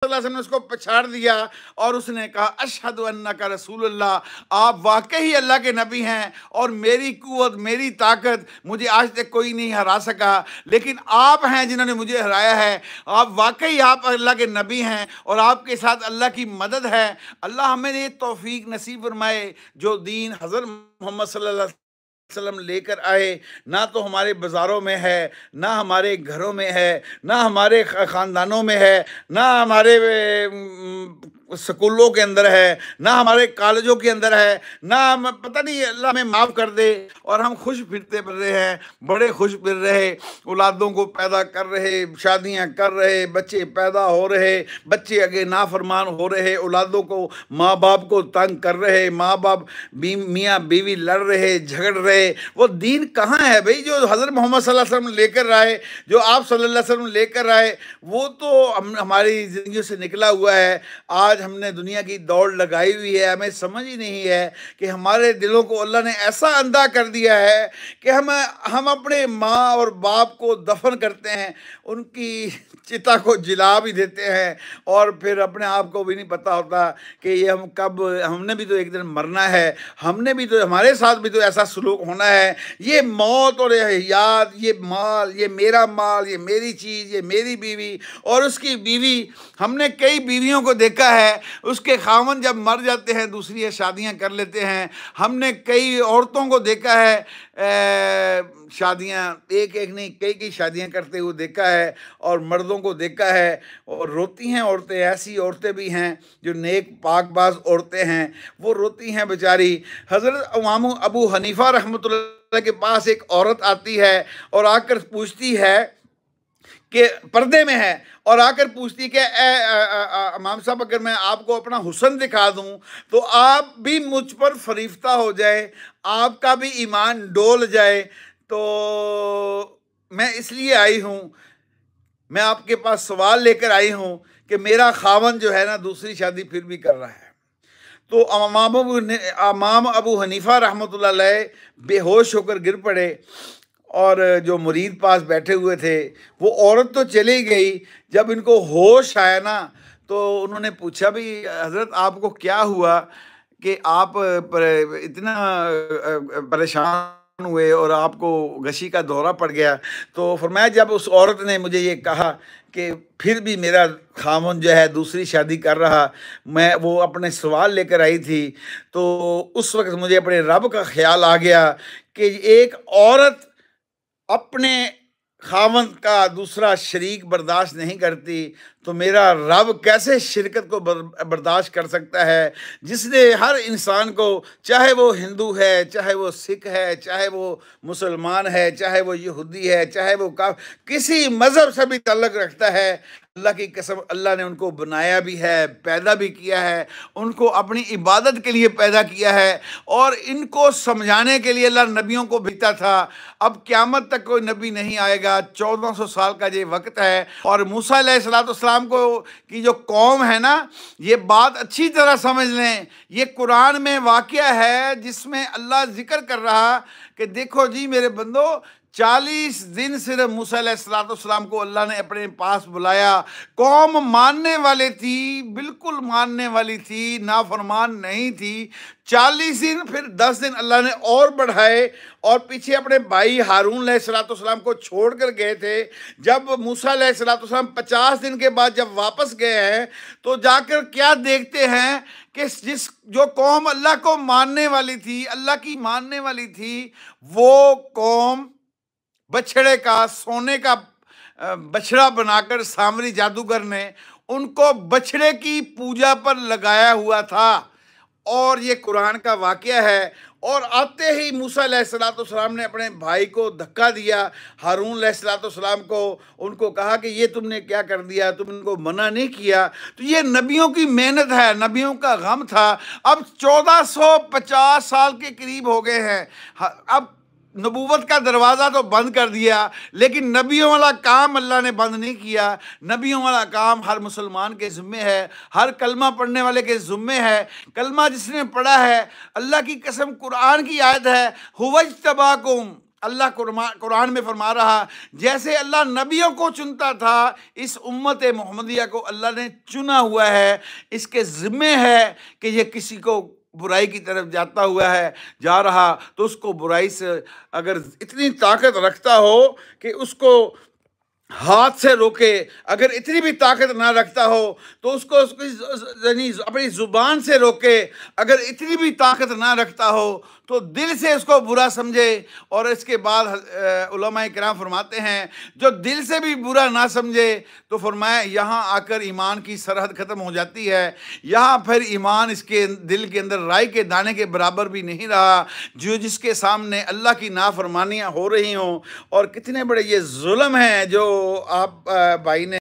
सल्लल्लाहु अलैहि वसल्लम ने उसको पछाड़ दिया और उसने कहा अशहदु अन्नका रसूलुल्लाह, आप वाकई अल्लाह के नबी हैं और मेरी कुव्वत मेरी ताकत मुझे आज तक कोई नहीं हरा सका, लेकिन आप हैं जिन्होंने मुझे हराया है। आप वाकई आप अल्लाह के नबी हैं और आपके साथ अल्लाह की मदद है। अल्लाह हमें ये तौफीक नसीब फरमाए जो दीन हज़रत मोहम्मद सल्लल्लाहु अलैहि वसल्लम लेकर आए, ना तो हमारे बाज़ारों में है, ना हमारे घरों में है, ना हमारे ख़ानदानों में है, ना हमारे स्कूलों के अंदर है, ना हमारे कॉलेजों के अंदर है, ना हम पता नहीं अल्लाह हमें माफ़ कर दे और हम खुश फिरते फिर रहे हैं, बड़े खुश फिर रहे, औलादों को पैदा कर रहे, शादियां कर रहे, बच्चे पैदा हो रहे, बच्चे आगे नाफरमान हो रहे, औलादों को माँ बाप को तंग कर रहे, माँ बाप मियाँ बीवी लड़ रहे, झगड़ रहे। वो दीन कहाँ है भाई जो हज़रत मोहम्मद सल्लल्लाहु अलैहि वसल्लम लेकर आए, जो आप सल्लल्लाहु अलैहि वसल्लम लेकर आए, वो तो हमारी ज़िंदगी से निकला हुआ है। आज हमने दुनिया की दौड़ लगाई हुई है, हमें समझ ही नहीं है कि हमारे दिलों को अल्लाह ने ऐसा अंधा कर दिया है कि हम अपने माँ और बाप को दफन करते हैं, उनकी चिता को जिला भी देते हैं और फिर अपने आप को भी नहीं पता होता कि ये हम कब, हमने भी तो एक दिन मरना है, हमने भी तो, हमारे साथ भी तो ऐसा सलूक होना है। ये मौत और याद, ये माल, ये मेरा माल, ये मेरी चीज़, ये मेरी बीवी और उसकी बीवी, हमने कई बीवियों को देखा है, उसके खामन जब मर जाते हैं दूसरी शादियां कर लेते हैं। हमने कई औरतों को देखा है शादियां एक एक नहीं कई कई शादियां करते हुए देखा है और मर्दों को देखा है और रोती हैं औरतें। ऐसी औरतें भी हैं जो नेक पाकबाज औरतें हैं, वो रोती हैं बेचारी। हज़रत इमाम अबू हनीफ़ा रहमतुल्लाह के पास एक औरत आती है और आकर पूछती है कि पर्दे में है और आकर पूछती है कि इमाम साहब अगर मैं आपको अपना हुस्न दिखा दूं तो आप भी मुझ पर फरीफ्ता हो जाए, आपका भी ईमान डोल जाए, तो मैं इसलिए आई हूँ, मैं आपके पास सवाल लेकर आई हूँ कि मेरा खावन जो है ना दूसरी शादी फिर भी कर रहा है। तो इमाम अबू हनीफ़ा रहमतुल्लाह अलैह बेहोश होकर गिर पड़े और जो मुरीद पास बैठे हुए थे, वो औरत तो चली गई, जब इनको होश आया ना तो उन्होंने पूछा भी हज़रत आपको क्या हुआ कि आप इतना परेशान हुए और आपको गशी का दौरा पड़ गया। तो फरमाया जब उस औरत ने मुझे ये कहा कि फिर भी मेरा खामन जो है दूसरी शादी कर रहा, मैं वो अपने सवाल लेकर आई थी, तो उस वक्त मुझे अपने रब का ख्याल आ गया कि एक औरत अपने खामन का दूसरा शरीक बर्दाश्त नहीं करती तो मेरा रब कैसे शिरकत को बर्दाश्त कर सकता है, जिसने हर इंसान को, चाहे वो हिंदू है, चाहे वो सिख है, चाहे वो मुसलमान है, चाहे वो यहूदी है, चाहे वो किसी मज़हब से भी ताल्लुक़ रखता है, अल्लाह की कसम अल्लाह ने उनको बनाया भी है, पैदा भी किया है, उनको अपनी इबादत के लिए पैदा किया है और इनको समझाने के लिए अल्लाह नबियों को भेजा था। अब क़यामत तक कोई नबी नहीं आएगा, 1400 साल का ये वक्त है और मूसा अलैहिस्सलाम को की जो कौम है ना, ये बात अच्छी तरह समझ लें, ये कुरान में वाक़या है जिसमें अल्लाह ज़िक्र कर रहा कि देखो जी मेरे बंदो, 40 दिन सिर्फ मूसा अलैहिस्सलाम को अल्लाह ने अपने पास बुलाया। कौम मानने वाली थी, बिल्कुल मानने वाली थी, नाफरमान नहीं थी। 40 दिन, फिर 10 दिन अल्लाह ने और बढ़ाए और पीछे अपने भाई हारून अलैहिस्सलाम को छोड़ कर गए थे। जब मूसा अलैहिस्सलाम 50 दिन के बाद जब वापस गए हैं तो जाकर क्या देखते हैं कि जो कौम अल्लाह को मानने वाली थी, अल्लाह की मानने वाली थी, वो कौम बछड़े का, सोने का बछड़ा बनाकर सामरी जादूगर ने उनको बछड़े की पूजा पर लगाया हुआ था और ये कुरान का वाक़या है। और आते ही मूसा अलैहिस्सलाम ने अपने भाई को धक्का दिया, हारून अलैहिस्सलाम को, उनको कहा कि ये तुमने क्या कर दिया, तुम इनको मना नहीं किया। तो ये नबियों की मेहनत है, नबियों का गम था। अब 1450 साल के करीब हो गए हैं, अब नबूवत का दरवाज़ा तो बंद कर दिया, लेकिन नबियों वाला काम अल्लाह ने बंद नहीं किया। नबियों वाला काम हर मुसलमान के ज़िम्मे है, हर कलमा पढ़ने वाले के ज़िम्मे है। कलमा जिसने पढ़ा है, अल्लाह की कसम कुरान की आयत है, हुवज्तबाकुम, अल्लाह कुरान में फरमा रहा, जैसे अल्लाह नबियों को चुनता था, इस उम्मत मोहम्मदिया को अल्लाह ने चुना हुआ है। इसके ज़िम्मे है कि ये किसी को बुराई की तरफ जाता हुआ है, जा रहा, तो उसको बुराई से अगर इतनी ताकत रखता हो कि उसको हाथ से रोके, अगर इतनी भी ताकत ना रखता हो तो उसको यानी अपनी ज़ुबान से रोके, अगर इतनी भी ताकत ना रखता हो तो दिल से उसको बुरा समझे। और इसके बाद उलमाए किराम फरमाते हैं, जो दिल से भी बुरा ना समझे तो फरमाया यहाँ आकर ईमान की सरहद ख़त्म हो जाती है। यहाँ फिर ईमान इसके दिल के अंदर राई के दाने के बराबर भी नहीं रहा, जो जिसके सामने अल्लाह की नाफरमानियाँ हो रही हों। और कितने बड़े ये जुल्म हैं जो आप भाई ने